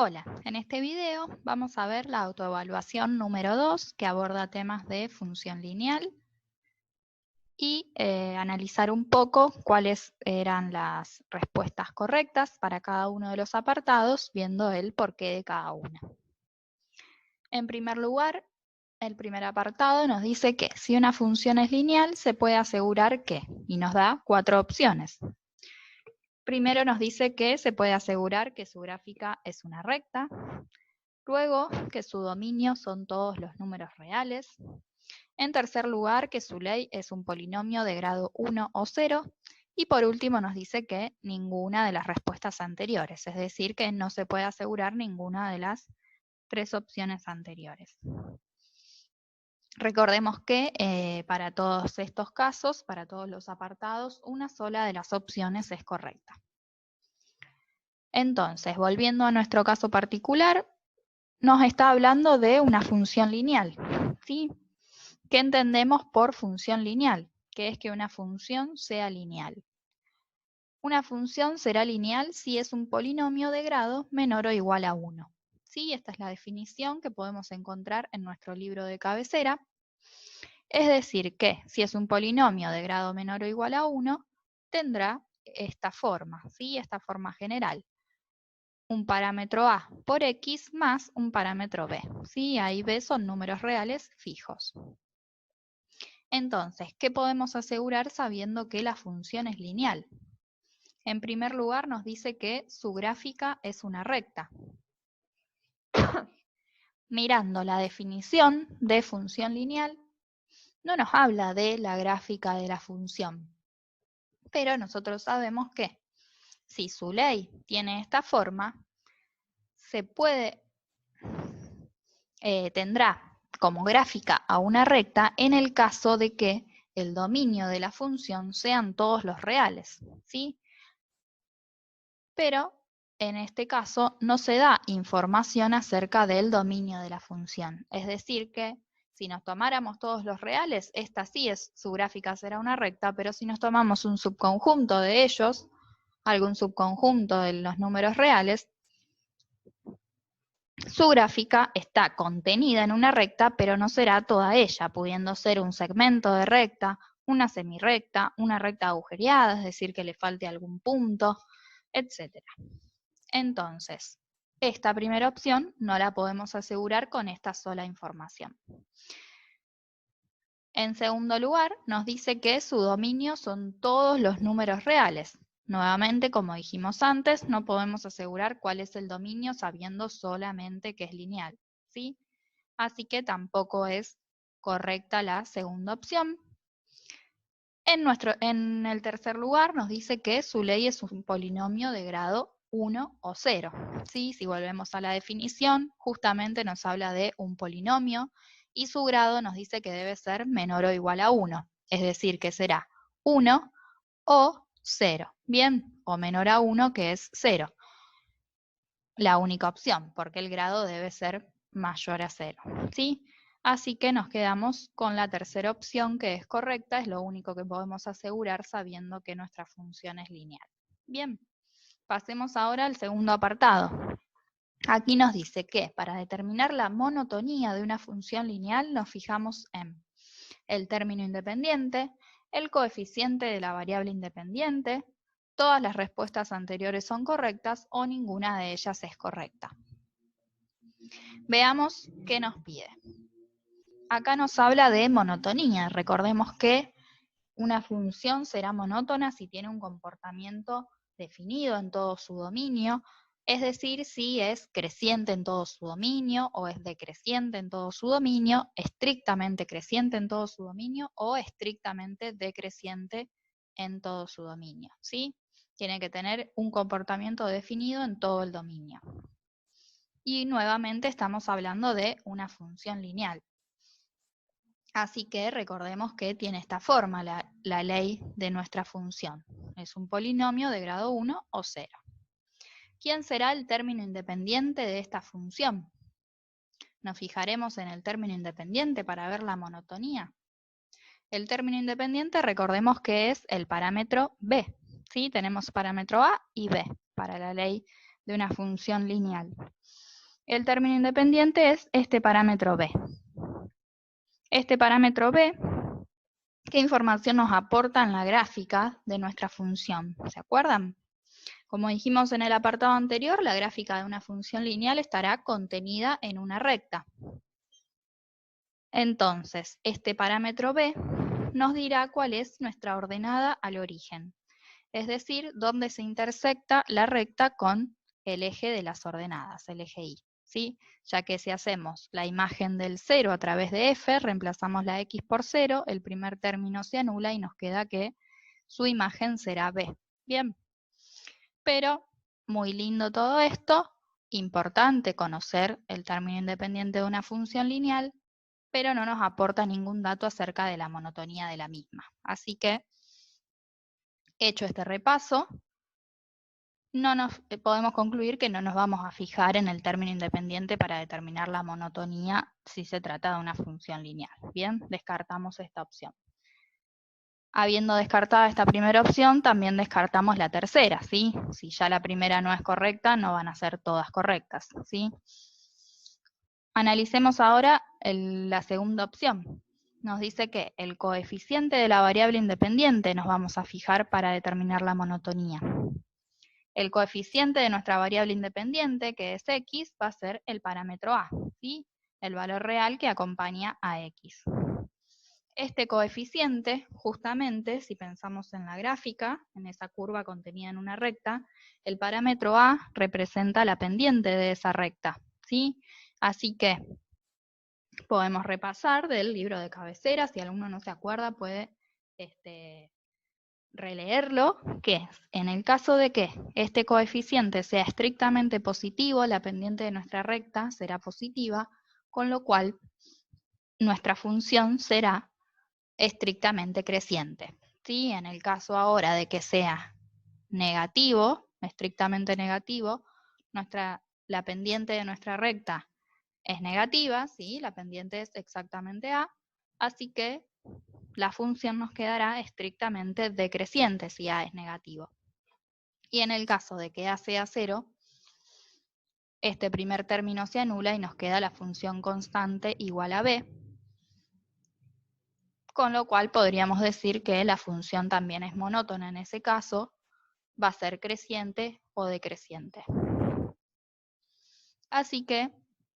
Hola, en este video vamos a ver la autoevaluación número 2 que aborda temas de función lineal y analizar un poco cuáles eran las respuestas correctas para cada uno de los apartados, viendo el porqué de cada una. En primer lugar, el primer apartado nos dice que si una función es lineal se puede asegurar que, y nos da 4 opciones. Primero nos dice que se puede asegurar que su gráfica es una recta. Luego, que su dominio son todos los números reales. En tercer lugar, que su ley es un polinomio de grado 1 o 0. Y por último nos dice que ninguna de las respuestas anteriores, es decir, que no se puede asegurar ninguna de las 3 opciones anteriores. Recordemos que para todos estos casos, para todos los apartados, una sola de las opciones es correcta. Entonces, volviendo a nuestro caso particular, nos está hablando de una función lineal, ¿sí? ¿Qué entendemos por función lineal? Que es que una función sea lineal. Una función será lineal si es un polinomio de grado menor o igual a 1. ¿Sí? Esta es la definición que podemos encontrar en nuestro libro de cabecera. Es decir, que si es un polinomio de grado menor o igual a 1, tendrá esta forma, ¿sí? Esta forma general. Un parámetro A por X más un parámetro B. ¿Sí? Ahí B son números reales fijos. Entonces, ¿qué podemos asegurar sabiendo que la función es lineal? En primer lugar, nos dice que su gráfica es una recta. Mirando la definición de función lineal, no nos habla de la gráfica de la función. Pero nosotros sabemos que si su ley tiene esta forma, tendrá como gráfica a una recta en el caso de que el dominio de la función sean todos los reales, ¿sí? Pero en este caso no se da información acerca del dominio de la función. Es decir que si nos tomáramos todos los reales, esta sí es, su gráfica será una recta, pero si nos tomamos un subconjunto de ellos, algún subconjunto de los números reales, su gráfica está contenida en una recta, pero no será toda ella, pudiendo ser un segmento de recta, una semirrecta, una recta agujereada, es decir, que le falte algún punto, etc. Entonces, esta primera opción no la podemos asegurar con esta sola información. En segundo lugar, nos dice que su dominio son todos los números reales. Nuevamente, como dijimos antes, no podemos asegurar cuál es el dominio sabiendo solamente que es lineal, ¿sí? Así que tampoco es correcta la segunda opción. En el tercer lugar nos dice que su ley es un polinomio de grado 1 o 0. ¿Sí? Si volvemos a la definición, justamente nos habla de un polinomio y su grado nos dice que debe ser menor o igual a 1. Es decir, que será 1 o 0. Bien, o menor a 1 que es 0. La única opción, porque el grado debe ser mayor a 0. ¿Sí? Así que nos quedamos con la tercera opción que es correcta, es lo único que podemos asegurar sabiendo que nuestra función es lineal. Bien, pasemos ahora al segundo apartado. Aquí nos dice que para determinar la monotonía de una función lineal nos fijamos en el término independiente, el coeficiente de la variable independiente, todas las respuestas anteriores son correctas o ninguna de ellas es correcta. Veamos qué nos pide. Acá nos habla de monotonía. Recordemos que una función será monótona si tiene un comportamiento definido en todo su dominio, es decir, si es creciente en todo su dominio o es decreciente en todo su dominio, estrictamente creciente en todo su dominio o estrictamente decreciente en todo su dominio, ¿sí? Tiene que tener un comportamiento definido en todo el dominio. Y nuevamente estamos hablando de una función lineal. Así que recordemos que tiene esta forma la ley de nuestra función. Es un polinomio de grado 1 o 0. ¿Quién será el término independiente de esta función? Nos fijaremos en el término independiente para ver la monotonía. El término independiente recordemos que es el parámetro b. ¿Sí? Tenemos parámetro a y b para la ley de una función lineal. El término independiente es este parámetro b. Este parámetro b, ¿qué información nos aporta en la gráfica de nuestra función? ¿Se acuerdan? Como dijimos en el apartado anterior, la gráfica de una función lineal estará contenida en una recta. Entonces, este parámetro b nos dirá cuál es nuestra ordenada al origen, es decir, dónde se intersecta la recta con el eje de las ordenadas, el eje y, ¿sí? Ya que si hacemos la imagen del 0 a través de f, reemplazamos la x por 0, el primer término se anula y nos queda que su imagen será b. Bien, pero muy lindo todo esto, importante conocer el término independiente de una función lineal, pero no nos aporta ningún dato acerca de la monotonía de la misma. Así que, hecho este repaso, podemos concluir que no nos vamos a fijar en el término independiente para determinar la monotonía si se trata de una función lineal. Bien, descartamos esta opción. Habiendo descartado esta primera opción, también descartamos la tercera, ¿sí? Si ya la primera no es correcta, no van a ser todas correctas, ¿sí? Analicemos ahora la segunda opción. Nos dice que el coeficiente de la variable independiente nos vamos a fijar para determinar la monotonía. El coeficiente de nuestra variable independiente, que es x, va a ser el parámetro a, ¿sí? El valor real que acompaña a x. Este coeficiente, justamente, si pensamos en la gráfica, en esa curva contenida en una recta, el parámetro a representa la pendiente de esa recta, ¿sí? Así que podemos repasar del libro de cabecera, si alguno no se acuerda puede releerlo, que es, en el caso de que este coeficiente sea estrictamente positivo, la pendiente de nuestra recta será positiva, con lo cual nuestra función será estrictamente creciente. ¿Sí? En el caso ahora de que sea negativo, estrictamente negativo, la pendiente de nuestra recta es negativa, ¿sí? La pendiente es exactamente a, así que la función nos quedará estrictamente decreciente si a es negativo. Y en el caso de que a sea 0, este primer término se anula y nos queda la función constante igual a b, con lo cual podríamos decir que la función también es monótona en ese caso, va a ser creciente o decreciente. Así que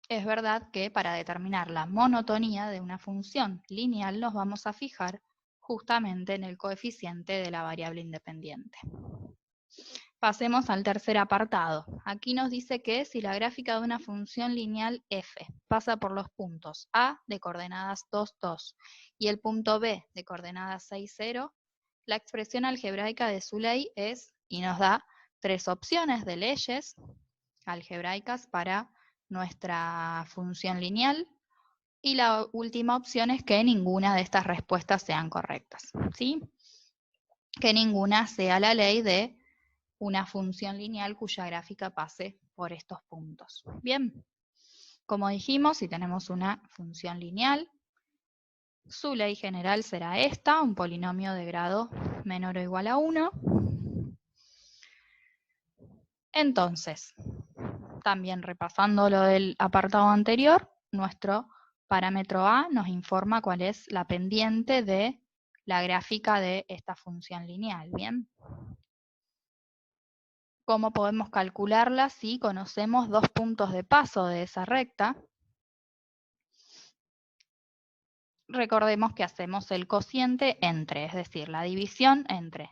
es verdad que para determinar la monotonía de una función lineal nos vamos a fijar justamente en el coeficiente de la variable independiente. Pasemos al tercer apartado. Aquí nos dice que si la gráfica de una función lineal f pasa por los puntos A de coordenadas 2, 2 y el punto B de coordenadas 6, 0, la expresión algebraica de su ley es, y nos da tres opciones de leyes algebraicas para nuestra función lineal, y la última opción es que ninguna de estas respuestas sean correctas, ¿sí? Que ninguna sea la ley de una función lineal cuya gráfica pase por estos puntos. Bien, como dijimos, si tenemos una función lineal, su ley general será esta, un polinomio de grado menor o igual a 1. Entonces, también repasando lo del apartado anterior, nuestro parámetro a nos informa cuál es la pendiente de la gráfica de esta función lineal, ¿bien? ¿Cómo podemos calcularla si conocemos dos puntos de paso de esa recta? Recordemos que hacemos el cociente entre, es decir, la división entre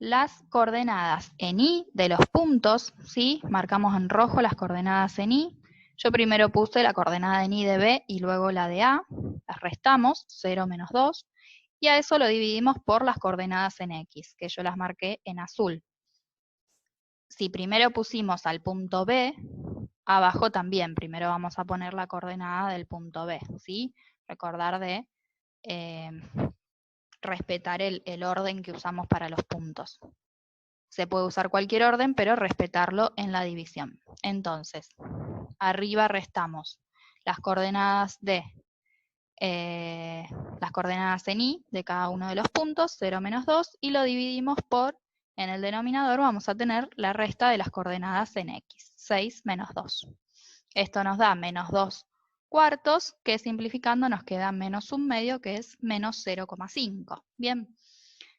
las coordenadas en y de los puntos, ¿sí? Marcamos en rojo las coordenadas en y. Yo primero puse la coordenada en y de b y luego la de a, las restamos, 0 menos 2, y a eso lo dividimos por las coordenadas en x, que yo las marqué en azul. Si primero pusimos al punto B, abajo también, primero vamos a poner la coordenada del punto B, ¿sí? Recordar de respetar el orden que usamos para los puntos. Se puede usar cualquier orden, pero respetarlo en la división. Entonces, arriba restamos las coordenadas las coordenadas en y de cada uno de los puntos, 0 menos 2, y lo dividimos por, en el denominador vamos a tener la resta de las coordenadas en x, 6 menos 2. Esto nos da menos 2/4, que simplificando nos queda menos 1/2, que es menos 0,5. Bien,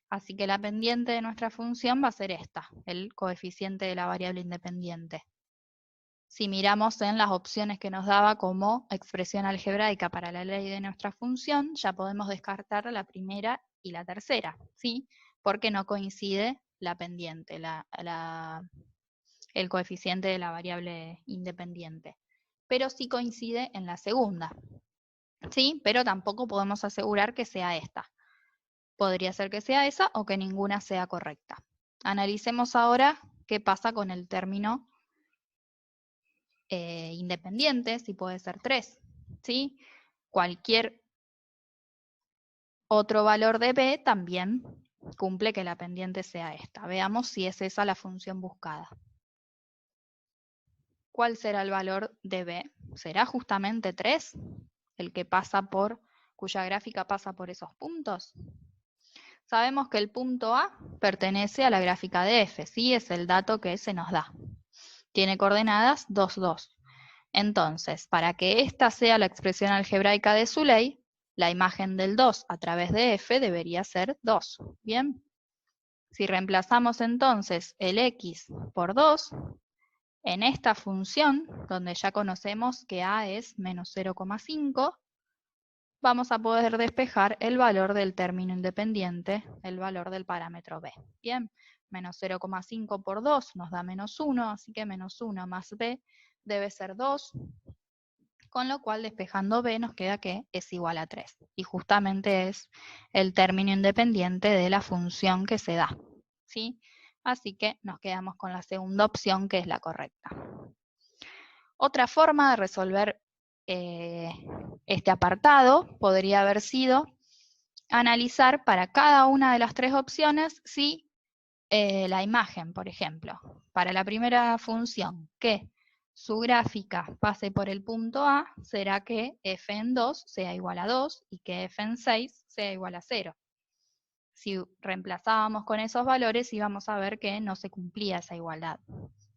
así que la pendiente de nuestra función va a ser esta, el coeficiente de la variable independiente. Si miramos en las opciones que nos daba como expresión algebraica para la ley de nuestra función, ya podemos descartar la primera y la tercera, ¿sí? Porque no coincide la pendiente, el coeficiente de la variable independiente. Pero sí coincide en la segunda, ¿sí? Pero tampoco podemos asegurar que sea esta. Podría ser que sea esa o que ninguna sea correcta. Analicemos ahora qué pasa con el término independiente, si puede ser 3, ¿sí? Cualquier otro valor de b también cumple que la pendiente sea esta. Veamos si es esa la función buscada. ¿Cuál será el valor de b? ¿Será justamente 3? El que cuya gráfica pasa por esos puntos. Sabemos que el punto A pertenece a la gráfica de f, ¿sí? Es el dato que se nos da. Tiene coordenadas 2, 2. Entonces, para que esta sea la expresión algebraica de su ley, la imagen del 2 a través de f debería ser 2. ¿Bien? Si reemplazamos entonces el x por 2, en esta función, donde ya conocemos que a es menos 0,5, vamos a poder despejar el valor del término independiente, el valor del parámetro b. Bien, menos 0,5 por 2 nos da menos 1, así que menos 1 más b debe ser 2, con lo cual despejando b nos queda que es igual a 3. Y justamente es el término independiente de la función que se da, ¿sí? Así que nos quedamos con la segunda opción, que es la correcta. Otra forma de resolver este apartado podría haber sido analizar para cada una de las tres opciones si la imagen, por ejemplo, para la primera función, que su gráfica pase por el punto A, será que f en 2 sea igual a 2 y que f en 6 sea igual a 0. Si reemplazábamos con esos valores, íbamos a ver que no se cumplía esa igualdad.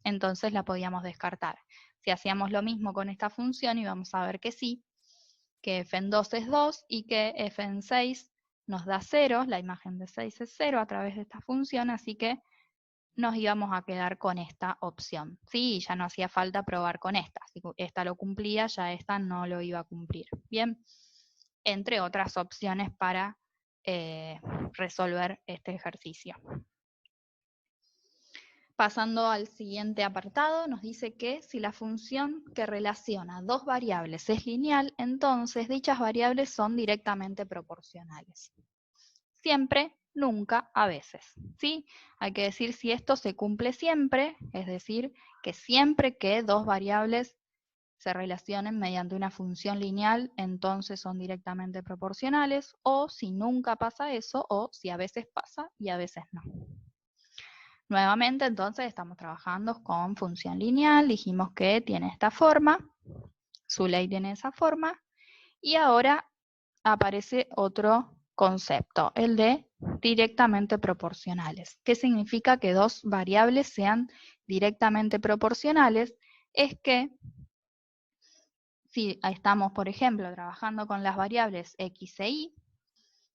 Entonces la podíamos descartar. Si hacíamos lo mismo con esta función, íbamos a ver que sí, que f en 2 es 2 y que f en 6 nos da 0, la imagen de 6 es 0 a través de esta función, así que nos íbamos a quedar con esta opción. Sí, ya no hacía falta probar con esta. Si esta lo cumplía, ya esta no lo iba a cumplir. Bien, entre otras opciones para resolver este ejercicio. Pasando al siguiente apartado, nos dice que si la función que relaciona dos variables es lineal, entonces dichas variables son directamente proporcionales. Siempre, nunca, a veces, ¿sí? Hay que decir si esto se cumple siempre, es decir, que siempre que dos variables se relacionen mediante una función lineal, entonces son directamente proporcionales, o si nunca pasa eso, o si a veces pasa y a veces no. Nuevamente, entonces, estamos trabajando con función lineal, dijimos que tiene esta forma, su ley tiene esa forma, y ahora aparece otro concepto, el de directamente proporcionales. ¿Qué significa que dos variables sean directamente proporcionales? Es que si estamos, por ejemplo, trabajando con las variables x e y,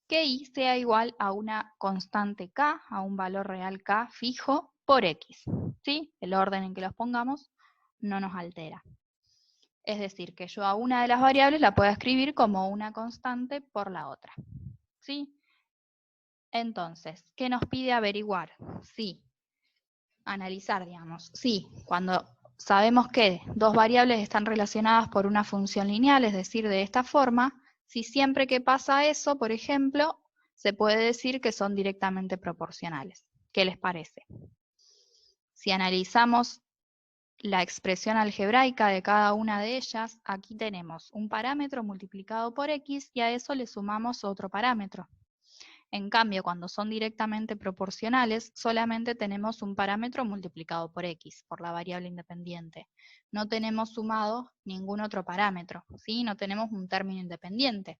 que y sea igual a una constante k, a un valor real k fijo por x. ¿Sí? El orden en que los pongamos no nos altera. Es decir, que yo a una de las variables la puedo escribir como una constante por la otra. ¿Sí? Entonces, ¿qué nos pide averiguar? Sí, analizar, digamos. Sí, cuando sabemos que dos variables están relacionadas por una función lineal, es decir, de esta forma, si siempre que pasa eso, por ejemplo, se puede decir que son directamente proporcionales. ¿Qué les parece? Si analizamos la expresión algebraica de cada una de ellas, aquí tenemos un parámetro multiplicado por x y a eso le sumamos otro parámetro. En cambio, cuando son directamente proporcionales, solamente tenemos un parámetro multiplicado por x, por la variable independiente. No tenemos sumado ningún otro parámetro, ¿sí? No tenemos un término independiente.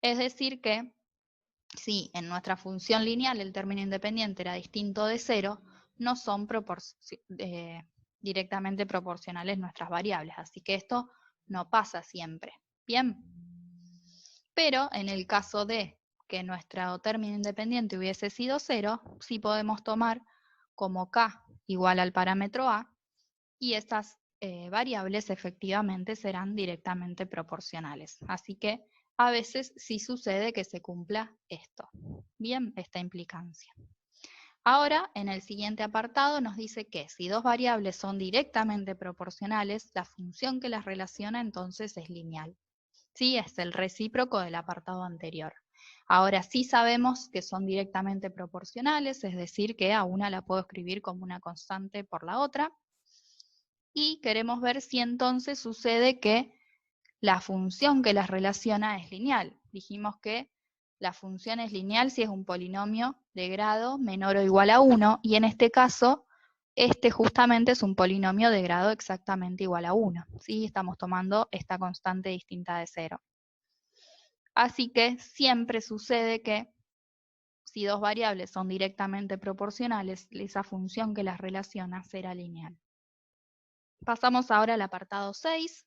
Es decir que, si en nuestra función lineal el término independiente era distinto de 0, no son directamente proporcionales nuestras variables. Así que esto no pasa siempre. Bien. Pero en el caso de que nuestro término independiente hubiese sido 0, sí podemos tomar como k igual al parámetro a, y estas variables efectivamente serán directamente proporcionales. Así que a veces sí sucede que se cumpla esto. Bien, esta implicancia. Ahora, en el siguiente apartado nos dice que si dos variables son directamente proporcionales, la función que las relaciona entonces es lineal. Sí, es el recíproco del apartado anterior. Ahora sí sabemos que son directamente proporcionales, es decir, que a una la puedo escribir como una constante por la otra. Y queremos ver si entonces sucede que la función que las relaciona es lineal. Dijimos que la función es lineal si es un polinomio de grado menor o igual a 1, y en este caso, este justamente es un polinomio de grado exactamente igual a 1. ¿Sí? Estamos tomando esta constante distinta de 0. Así que siempre sucede que si dos variables son directamente proporcionales, esa función que las relaciona será lineal. Pasamos ahora al apartado 6.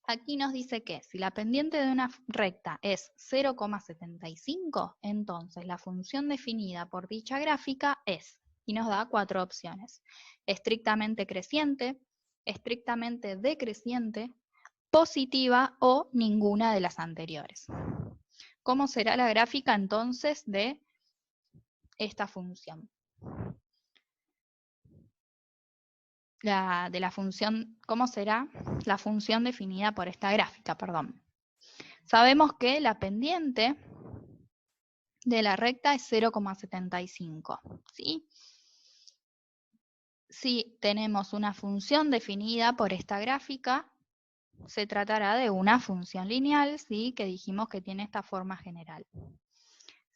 Aquí nos dice que si la pendiente de una recta es 0,75, entonces la función definida por dicha gráfica es, y nos da 4 opciones: estrictamente creciente, estrictamente decreciente, positiva o ninguna de las anteriores. ¿Cómo será la gráfica entonces de esta función? ¿Cómo será la función definida por esta gráfica? Perdón. Sabemos que la pendiente de la recta es 0,75, ¿sí? Si tenemos una función definida por esta gráfica, se tratará de una función lineal, ¿sí? Que dijimos que tiene esta forma general.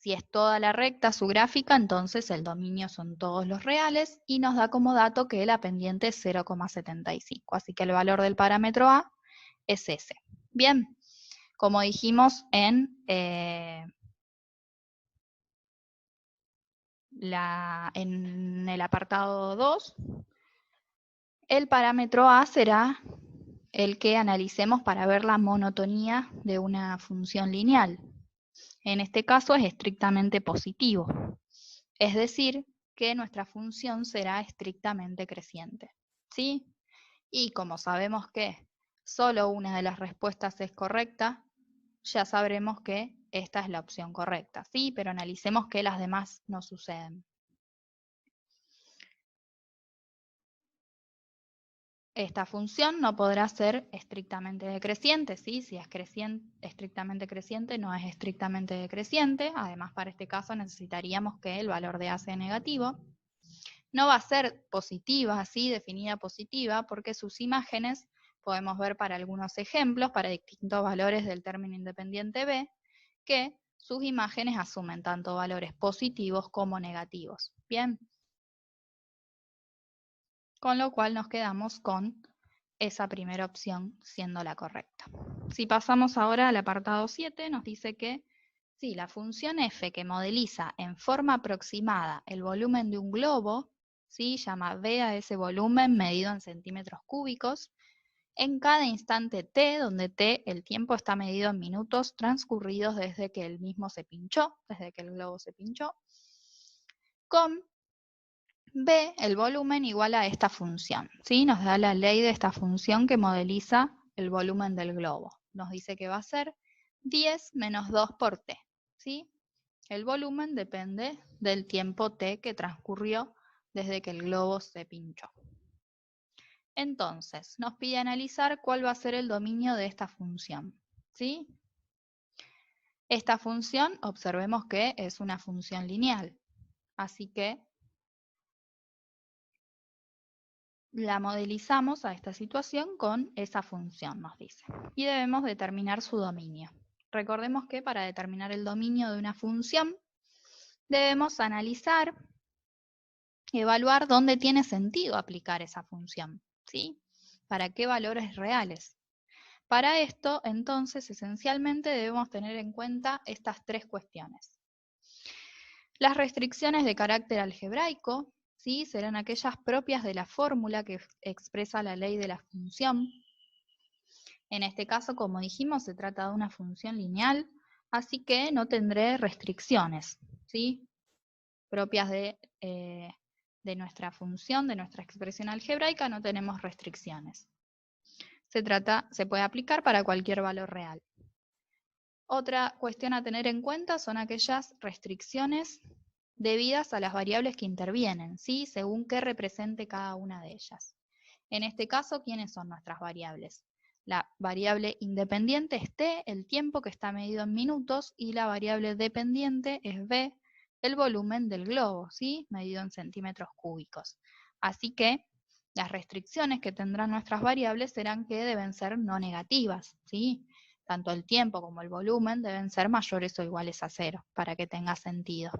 Si es toda la recta su gráfica, entonces el dominio son todos los reales y nos da como dato que la pendiente es 0,75. Así que el valor del parámetro A es ese. Bien, como dijimos en el apartado 2, el parámetro A será el que analicemos para ver la monotonía de una función lineal. En este caso es estrictamente positivo, es decir, que nuestra función será estrictamente creciente, ¿sí? Y como sabemos que solo una de las respuestas es correcta, ya sabremos que esta es la opción correcta, ¿sí? Pero analicemos que las demás no suceden. Esta función no podrá ser estrictamente decreciente, ¿sí? Si es estrictamente creciente, no es estrictamente decreciente. Además, para este caso necesitaríamos que el valor de A sea negativo. No va a ser positiva, ¿sí? Definida positiva, porque sus imágenes, podemos ver para algunos ejemplos, para distintos valores del término independiente B, que sus imágenes asumen tanto valores positivos como negativos. Bien. Con lo cual nos quedamos con esa primera opción siendo la correcta. Si pasamos ahora al apartado 7, nos dice que si la función f que modeliza en forma aproximada el volumen de un globo, ¿sí? Llama V a ese volumen medido en centímetros cúbicos, en cada instante t, donde t, el tiempo está medido en minutos transcurridos desde que el mismo se pinchó, desde que el globo se pinchó, con B, el volumen igual a esta función, ¿sí? Nos da la ley de esta función que modeliza el volumen del globo. Nos dice que va a ser 10 menos 2 por t, ¿sí? El volumen depende del tiempo t que transcurrió desde que el globo se pinchó. Entonces, nos pide analizar cuál va a ser el dominio de esta función, ¿sí? Esta función, observemos que es una función lineal, así que la modelizamos a esta situación con esa función, nos dice. Y debemos determinar su dominio. Recordemos que para determinar el dominio de una función, debemos analizar, evaluar dónde tiene sentido aplicar esa función, ¿sí? ¿Para qué valores reales? Para esto, entonces, esencialmente debemos tener en cuenta estas tres cuestiones. Las restricciones de carácter algebraico, ¿sí? Serán aquellas propias de la fórmula que expresa la ley de la función. En este caso, como dijimos, se trata de una función lineal, así que no tendré restricciones, ¿sí? Propias de nuestra función, de nuestra expresión algebraica, no tenemos restricciones. Se puede aplicar para cualquier valor real. Otra cuestión a tener en cuenta son aquellas restricciones debidas a las variables que intervienen, ¿sí? Según qué represente cada una de ellas. En este caso, ¿quiénes son nuestras variables? La variable independiente es t, el tiempo que está medido en minutos, y la variable dependiente es v, el volumen del globo, ¿sí? Medido en centímetros cúbicos. Así que las restricciones que tendrán nuestras variables serán que deben ser no negativas, ¿sí? Tanto el tiempo como el volumen deben ser mayores o iguales a 0 para que tenga sentido.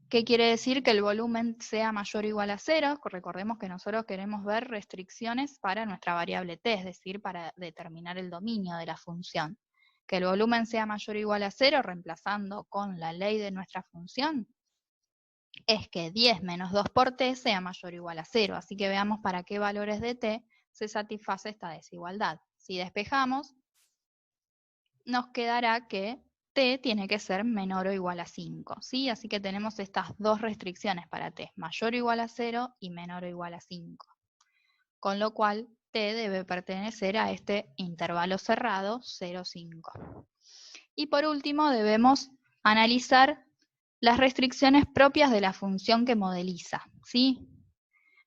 ¿Qué quiere decir que el volumen sea mayor o igual a 0? Recordemos que nosotros queremos ver restricciones para nuestra variable t, es decir, para determinar el dominio de la función. Que el volumen sea mayor o igual a 0, reemplazando con la ley de nuestra función, es que 10 menos 2 por t sea mayor o igual a 0. Así que veamos para qué valores de t se satisface esta desigualdad. Si despejamos, nos quedará que t tiene que ser menor o igual a 5, ¿sí? Así que tenemos estas dos restricciones para t, mayor o igual a 0 y menor o igual a 5. Con lo cual, t debe pertenecer a este intervalo cerrado 0, 5. Y por último, debemos analizar las restricciones propias de la función que modeliza, ¿sí?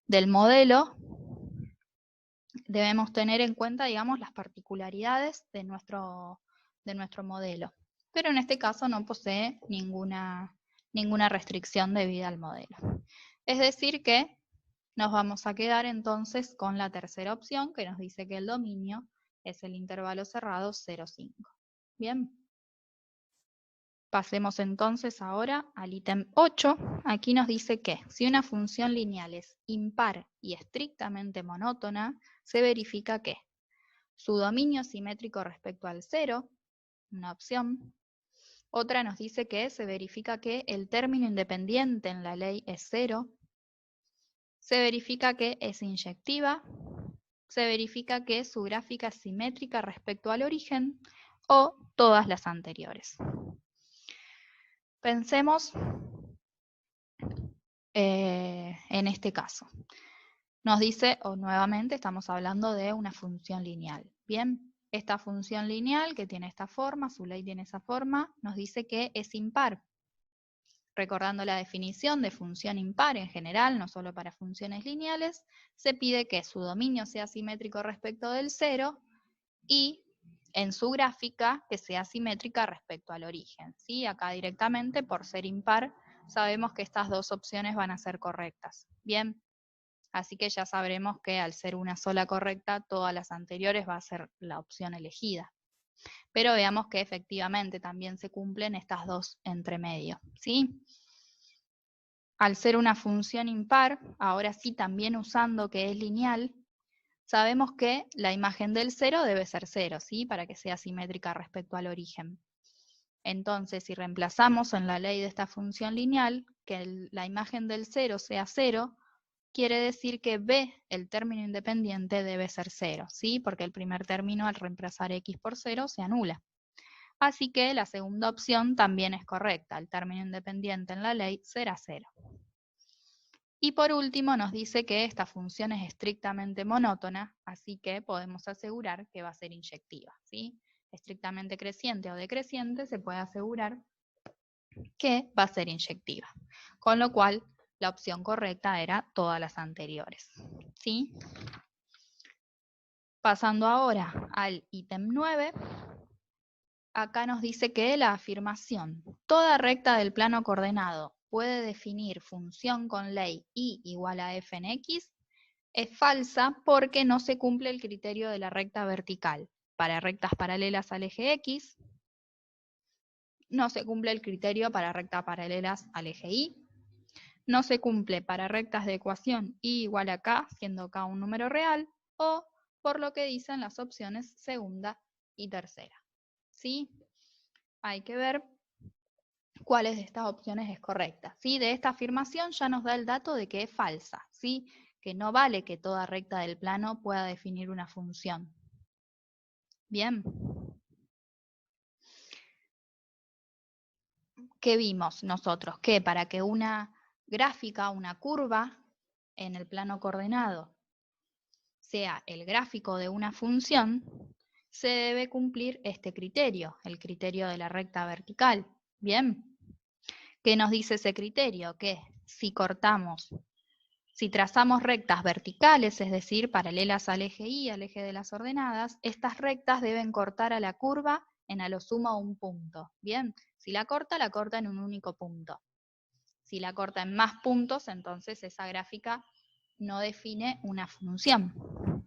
Del modelo debemos tener en cuenta, digamos, las particularidades de nuestro modelo. Pero en este caso no posee ninguna restricción debida al modelo. Es decir que nos vamos a quedar entonces con la tercera opción, que nos dice que el dominio es el intervalo cerrado 0, 5. Bien. Pasemos entonces ahora al ítem 8. Aquí nos dice que si una función lineal es impar y estrictamente monótona, se verifica que su dominio simétrico respecto al 0, una opción. Otra nos dice que se verifica que el término independiente en la ley es 0. Se verifica que es inyectiva. Se verifica que su gráfica es simétrica respecto al origen, o todas las anteriores. Pensemos en este caso. Nos dice, o nuevamente estamos hablando de una función lineal. Bien, esta función lineal que tiene esta forma, su ley tiene esa forma, nos dice que es impar. Recordando la definición de función impar en general, no solo para funciones lineales, se pide que su dominio sea simétrico respecto del 0 y en su gráfica que sea simétrica respecto al origen, ¿sí? Acá directamente, por ser impar, sabemos que estas dos opciones van a ser correctas. Bien, así que ya sabremos que al ser una sola correcta, todas las anteriores va a ser la opción elegida. Pero veamos que efectivamente también se cumplen estas dos entre medio, ¿sí? Al ser una función impar, ahora sí también usando que es lineal, sabemos que la imagen del 0 debe ser 0, ¿sí? Para que sea simétrica respecto al origen. Entonces, si reemplazamos en la ley de esta función lineal que la imagen del 0 sea 0, quiere decir que b, el término independiente, debe ser 0, ¿sí? Porque el primer término al reemplazar x por 0 se anula. Así que la segunda opción también es correcta, el término independiente en la ley será 0. Y por último nos dice que esta función es estrictamente monótona, así que podemos asegurar que va a ser inyectiva, ¿sí? Estrictamente creciente o decreciente se puede asegurar que va a ser inyectiva. Con lo cual, la opción correcta era todas las anteriores, ¿sí? Pasando ahora al ítem 9, acá nos dice que la afirmación toda recta del plano coordenado puede definir función con ley y igual a f en x es falsa porque no se cumple el criterio de la recta vertical. Para rectas paralelas al eje x, no se cumple el criterio para rectas paralelas al eje y, no se cumple para rectas de ecuación y igual a k, siendo k un número real, o por lo que dicen las opciones segunda y tercera. ¿Sí? Hay que ver cuáles de estas opciones es correcta. ¿Sí? De esta afirmación ya nos da el dato de que es falsa, ¿sí? Que no vale que toda recta del plano pueda definir una función. Bien. ¿Qué vimos nosotros? Que para que una gráfica, una curva en el plano coordenado sea el gráfico de una función, se debe cumplir este criterio, el criterio de la recta vertical. Bien. ¿Qué nos dice ese criterio? Que si trazamos rectas verticales, es decir, paralelas al eje Y, al eje de las ordenadas, estas rectas deben cortar a la curva en a lo sumo un punto. Bien, si la corta en un único punto. Si la corta en más puntos, entonces esa gráfica no define una función.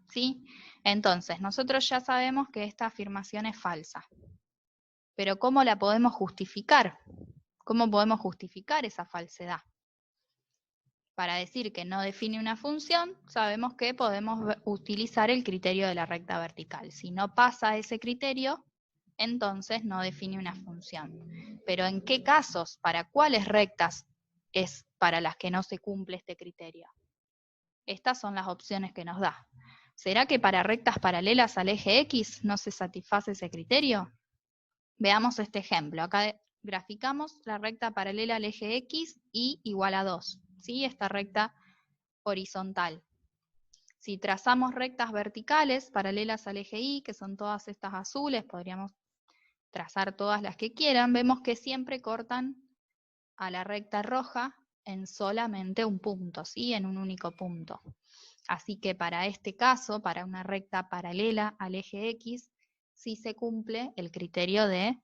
¿Sí? Entonces, nosotros ya sabemos que esta afirmación es falsa. Pero ¿cómo la podemos justificar? ¿Cómo podemos justificar esa falsedad? Para decir que no define una función, sabemos que podemos utilizar el criterio de la recta vertical. Si no pasa ese criterio, entonces no define una función. Pero ¿en qué casos? ¿Para cuáles rectas es para las que no se cumple este criterio? Estas son las opciones que nos da. ¿Será que para rectas paralelas al eje X no se satisface ese criterio? Veamos este ejemplo. Acá graficamos la recta paralela al eje X y igual a 2. ¿Sí? Esta recta horizontal. Si trazamos rectas verticales paralelas al eje Y, que son todas estas azules, podríamos trazar todas las que quieran, vemos que siempre cortan a la recta roja en solamente un punto, ¿sí? En un único punto. Así que para este caso, para una recta paralela al eje X, sí se cumple el criterio de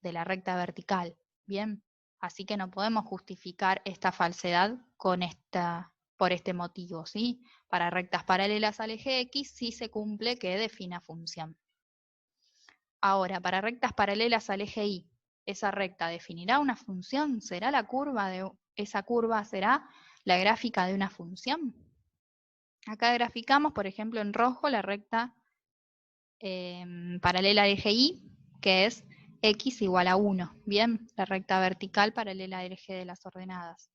la recta vertical. Bien, así que no podemos justificar esta falsedad por este motivo, ¿sí? Para rectas paralelas al eje X sí se cumple que defina función. Ahora, para rectas paralelas al eje Y, ¿esa recta definirá una función? ¿Será esa curva será la gráfica de una función? Acá graficamos, por ejemplo, en rojo la recta paralela al eje Y, que es X igual a 1. Bien, la recta vertical paralela al eje de las ordenadas.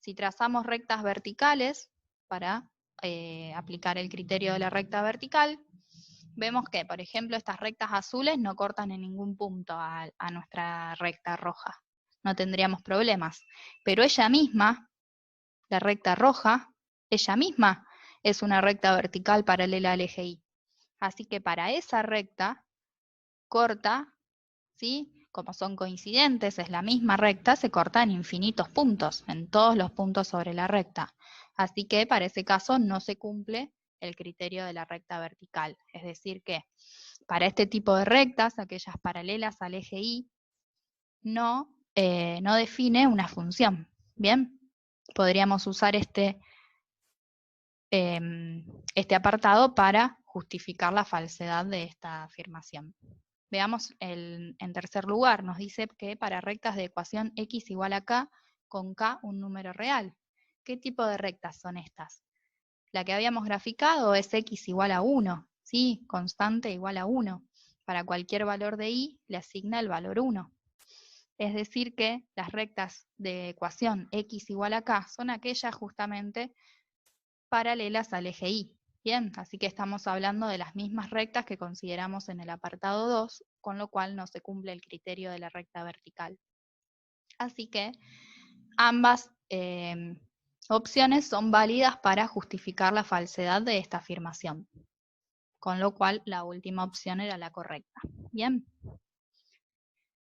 Si trazamos rectas verticales para aplicar el criterio de la recta vertical, vemos que, por ejemplo, estas rectas azules no cortan en ningún punto a nuestra recta roja. No tendríamos problemas. Pero ella misma, la recta roja, ella misma es una recta vertical paralela al eje Y. Así que para esa recta corta, ¿sí? Como son coincidentes, es la misma recta, se corta en infinitos puntos, en todos los puntos sobre la recta. Así que para ese caso no se cumple el criterio de la recta vertical. Es decir que para este tipo de rectas, aquellas paralelas al eje Y, no define una función. Bien, podríamos usar este apartado para justificar la falsedad de esta afirmación. Veamos en tercer lugar, nos dice que para rectas de ecuación x igual a k, con k un número real. ¿Qué tipo de rectas son estas? La que habíamos graficado es x igual a 1, ¿sí? Constante igual a 1. Para cualquier valor de y le asigna el valor 1. Es decir que las rectas de ecuación x igual a k son aquellas justamente paralelas al eje Y. Bien, así que estamos hablando de las mismas rectas que consideramos en el apartado 2, con lo cual no se cumple el criterio de la recta vertical. Así que ambas opciones son válidas para justificar la falsedad de esta afirmación, con lo cual la última opción era la correcta. Bien.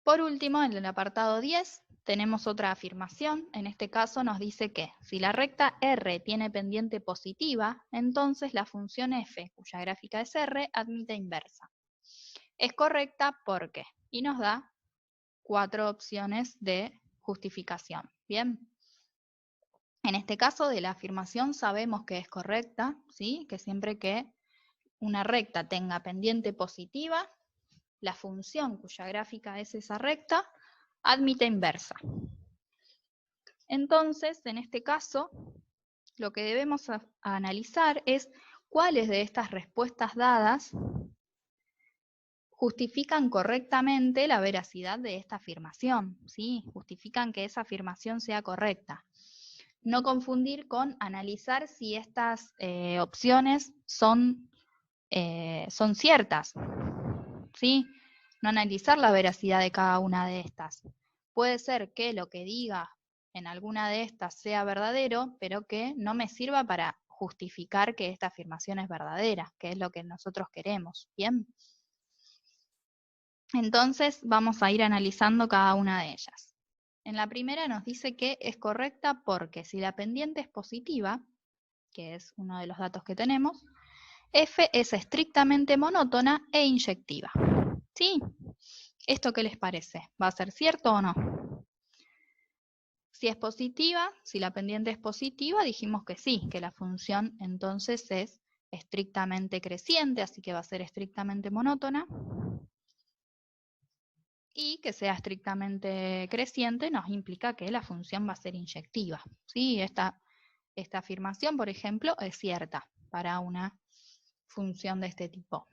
Por último, en el apartado 10 tenemos otra afirmación. En este caso nos dice que si la recta R tiene pendiente positiva, entonces la función f, cuya gráfica es R, admite inversa. Es correcta porque, y nos da 4 opciones de justificación. Bien. En este caso de la afirmación sabemos que es correcta, ¿sí? Que siempre que una recta tenga pendiente positiva, la función cuya gráfica es esa recta admite inversa. Entonces, en este caso, lo que debemos analizar es cuáles de estas respuestas dadas justifican correctamente la veracidad de esta afirmación, ¿sí? Justifican que esa afirmación sea correcta. No confundir con analizar si estas opciones son ciertas, ¿sí? No analizar la veracidad de cada una de estas. Puede ser que lo que diga en alguna de estas sea verdadero, pero que no me sirva para justificar que esta afirmación es verdadera, que es lo que nosotros queremos, ¿bien? Entonces vamos a ir analizando cada una de ellas. En la primera nos dice que es correcta porque si la pendiente es positiva, que es uno de los datos que tenemos, F es estrictamente monótona e inyectiva. ¿Sí? ¿Esto qué les parece? ¿Va a ser cierto o no? Si es positiva, si la pendiente es positiva, dijimos que sí, que la función entonces es estrictamente creciente, así que va a ser estrictamente monótona. Y que sea estrictamente creciente nos implica que la función va a ser inyectiva. ¿Sí? Esta afirmación, por ejemplo, es cierta para una función de este tipo.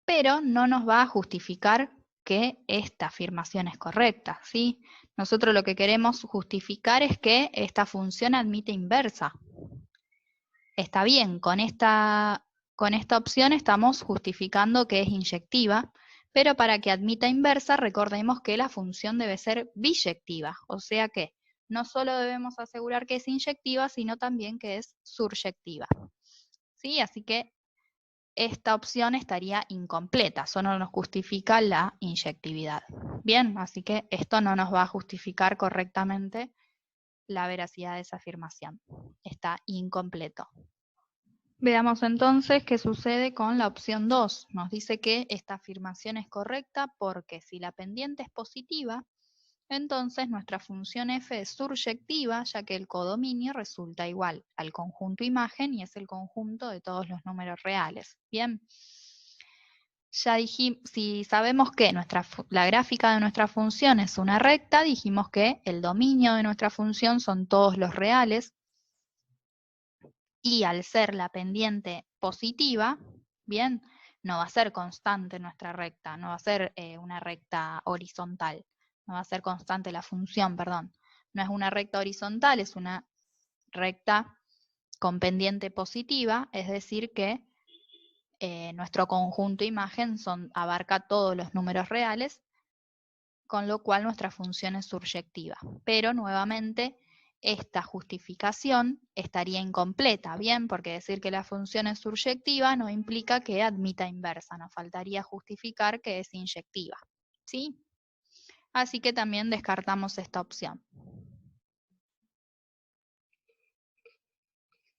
Pero no nos va a justificar que esta afirmación es correcta, ¿sí? Nosotros lo que queremos justificar es que esta función admite inversa. Está bien, con esta opción estamos justificando que es inyectiva, pero para que admita inversa, recordemos que la función debe ser biyectiva, o sea que no solo debemos asegurar que es inyectiva, sino también que es suryectiva. ¿Sí? Así que esta opción estaría incompleta, solo nos justifica la inyectividad. Bien, así que esto no nos va a justificar correctamente la veracidad de esa afirmación. Está incompleto. Veamos entonces qué sucede con la opción 2. Nos dice que esta afirmación es correcta porque si la pendiente es positiva, entonces nuestra función f es suryectiva, ya que el codominio resulta igual al conjunto imagen y es el conjunto de todos los números reales. Bien, ya dijimos, si sabemos que la gráfica de nuestra función es una recta, dijimos que el dominio de nuestra función son todos los reales, y al ser la pendiente positiva, bien, no va a ser constante nuestra recta, no va a ser una recta horizontal, no va a ser constante la función, perdón. No es una recta horizontal, es una recta con pendiente positiva, es decir que nuestro conjunto imagen abarca todos los números reales, con lo cual nuestra función es suryectiva. Pero nuevamente esta justificación estaría incompleta, ¿bien? Porque decir que la función es suryectiva no implica que admita inversa, nos faltaría justificar que es inyectiva, ¿sí? Así que también descartamos esta opción.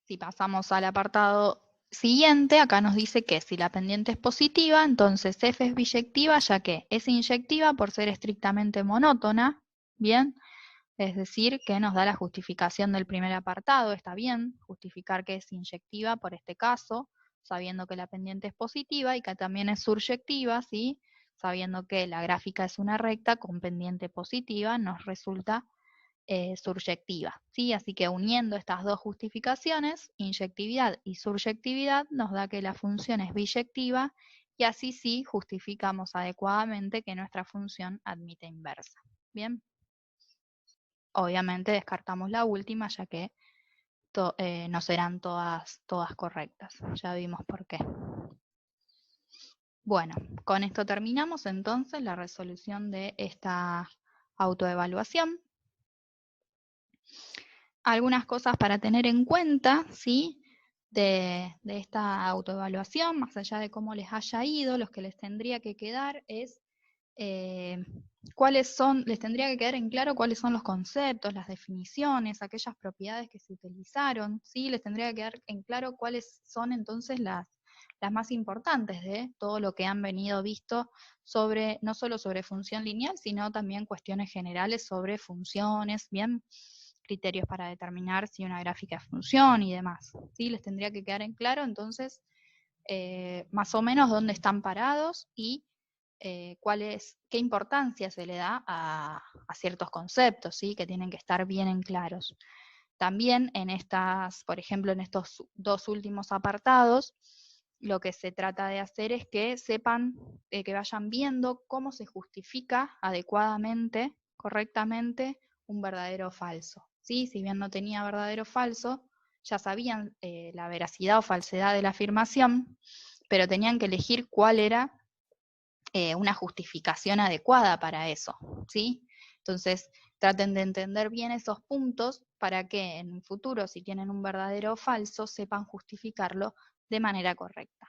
Si pasamos al apartado siguiente, acá nos dice que si la pendiente es positiva, entonces f es biyectiva, ya que es inyectiva por ser estrictamente monótona, ¿bien? Es decir, que nos da la justificación del primer apartado, está bien, justificar que es inyectiva por este caso, sabiendo que la pendiente es positiva y que también es suryectiva, ¿sí? Sabiendo que la gráfica es una recta con pendiente positiva, nos resulta suryectiva, ¿sí? Así que uniendo estas dos justificaciones, inyectividad y suryectividad, nos da que la función es biyectiva y así sí justificamos adecuadamente que nuestra función admite inversa. Bien. Obviamente descartamos la última, ya que no serán todas correctas. Ya vimos por qué. Bueno, con esto terminamos entonces la resolución de esta autoevaluación. Algunas cosas para tener en cuenta, ¿sí? De esta autoevaluación, más allá de cómo les haya ido, los que les tendría que quedar es les tendría que quedar en claro cuáles son los conceptos, las definiciones, aquellas propiedades que se utilizaron, ¿sí? Les tendría que quedar en claro cuáles son entonces las más importantes de todo lo que han venido visto sobre, no solo sobre función lineal, sino también cuestiones generales sobre funciones, bien, criterios para determinar si una gráfica es función y demás, ¿sí? Les tendría que quedar en claro entonces más o menos dónde están parados y qué importancia se le da a ciertos conceptos, ¿sí? Que tienen que estar bien en claros. También en por ejemplo, en estos dos últimos apartados, lo que se trata de hacer es que sepan, que vayan viendo cómo se justifica adecuadamente, correctamente, un verdadero o falso. ¿Sí? Si bien no tenía verdadero o falso, ya sabían la veracidad o falsedad de la afirmación, pero tenían que elegir cuál era una justificación adecuada para eso, ¿sí? Entonces, traten de entender bien esos puntos para que en un futuro, si tienen un verdadero o falso, sepan justificarlo de manera correcta.